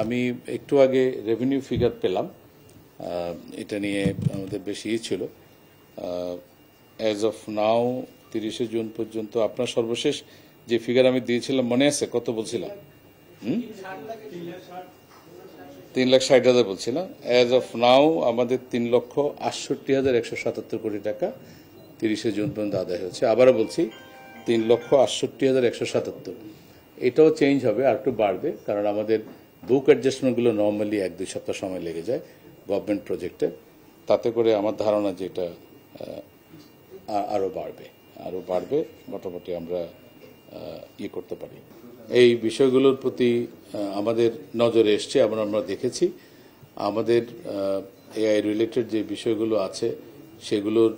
আমি একটু আগে রেভিনিউ ফিগার পেলাম, এটা নিয়ে আমাদের বেশি ছিল। অ্যাজ অফ নাও 30 জুন পর্যন্ত আপনার সর্বশেষ যে ফিগার আমি দিয়েছিলাম মনে আছে কত বলছিলাম? 3,60,000 বলছিলাম। অ্যাজ অফ নাও আমাদের 3,68,177 কোটি টাকা 30 জুন পর্যন্ত আদায় হয়েছে। আবারও বলছি 3,68,177। এটাও চেঞ্জ হবে, আর একটু বাড়বে, কারণ আমাদের বুক অ্যাডজাস্টমেন্টগুলো নর্মালি 1-2 সপ্তাহ সময় লেগে যায় গভর্নমেন্ট প্রজেক্টে। তাতে করে আমার ধারণা যে এটা আরও বাড়বে মোটামুটি আমরা করতে পারি। এই বিষয়গুলোর প্রতি আমাদের নজরে এসছে এবং আমরা দেখেছি আমাদের এআই রিলেটেড যে বিষয়গুলো আছে সেগুলোর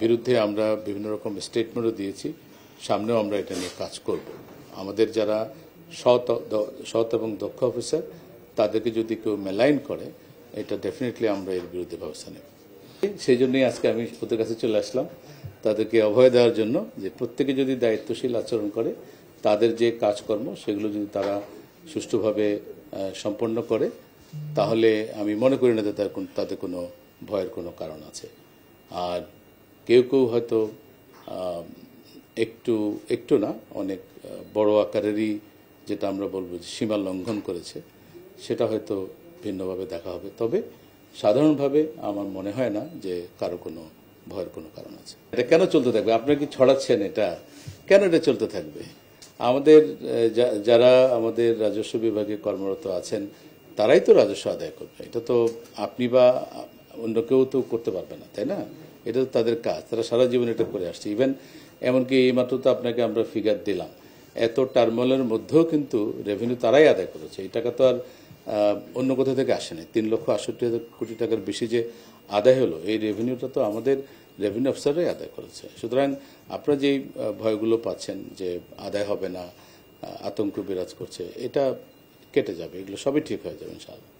বিরুদ্ধে আমরা বিভিন্ন রকম স্টেটমেন্টও দিয়েছি। সামনেও আমরা এটা নিয়ে কাজ করব। আমাদের যারা সৎ এবং দক্ষ অফিসার তাদেরকে যদি কেউ মেলাইন করে, এটা ডেফিনেটলি আমরা এর বিরুদ্ধে ব্যবস্থা নেব। সেই জন্যই আজকে আমি ওদের কাছে চলে আসলাম, তাদেরকে অভয় দেওয়ার জন্য যে প্রত্যেকে যদি দায়িত্বশীল আচরণ করে, তাদের যে কাজকর্ম সেগুলো যদি তারা সুষ্ঠুভাবে সম্পন্ন করে, তাহলে আমি মনে করি না যে তাদের কোনো ভয়ের কোনো কারণ আছে। আর কেউ কেউ হয়তো একটু না, অনেক বড় আকারেরই যেটা আমরা বলবো যে সীমা লঙ্ঘন করেছে, সেটা হয়তো ভিন্নভাবে দেখা হবে। তবে সাধারণভাবে আমার মনে হয় না যে কারো কোনো ভয়ের কোনো কারণ আছে। এটা কেন চলতে থাকবে? আপনারা কি ছড়াচ্ছেন এটা? কেন এটা চলতে থাকবে? আমাদের যারা আমাদের রাজস্ব বিভাগে কর্মরত আছেন তারাই তো রাজস্ব আদায় করবে। এটা তো আপনি বা অন্য কেউ তো করতে পারবে না, তাই না? এটা তো তাদের কাজ, তারা সারা জীবন এটা করে আসছে। ইভেন এমনকি এইমাত্র তো আপনাকে আমরা ফিগার দিলাম, এত টার্মোলের মধ্যেও কিন্তু রেভিনিউ তারাই আদায় করেছে। এই টাকা তো আর অন্য কোথা থেকে আসেনি। 3,68,000 কোটি টাকার বেশি যে আদায় হলো, এই রেভিনিউটা তো আমাদের রেভিনিউ অফিসাররাই আদায় করেছে। সুতরাং আপনারা যেই ভয়গুলো পাচ্ছেন যে আদায় হবে না, আতঙ্ক বিরাজ করছে, এটা কেটে যাবে, এগুলো সবই ঠিক হয়ে যাবে ইনশাআল্লাহ।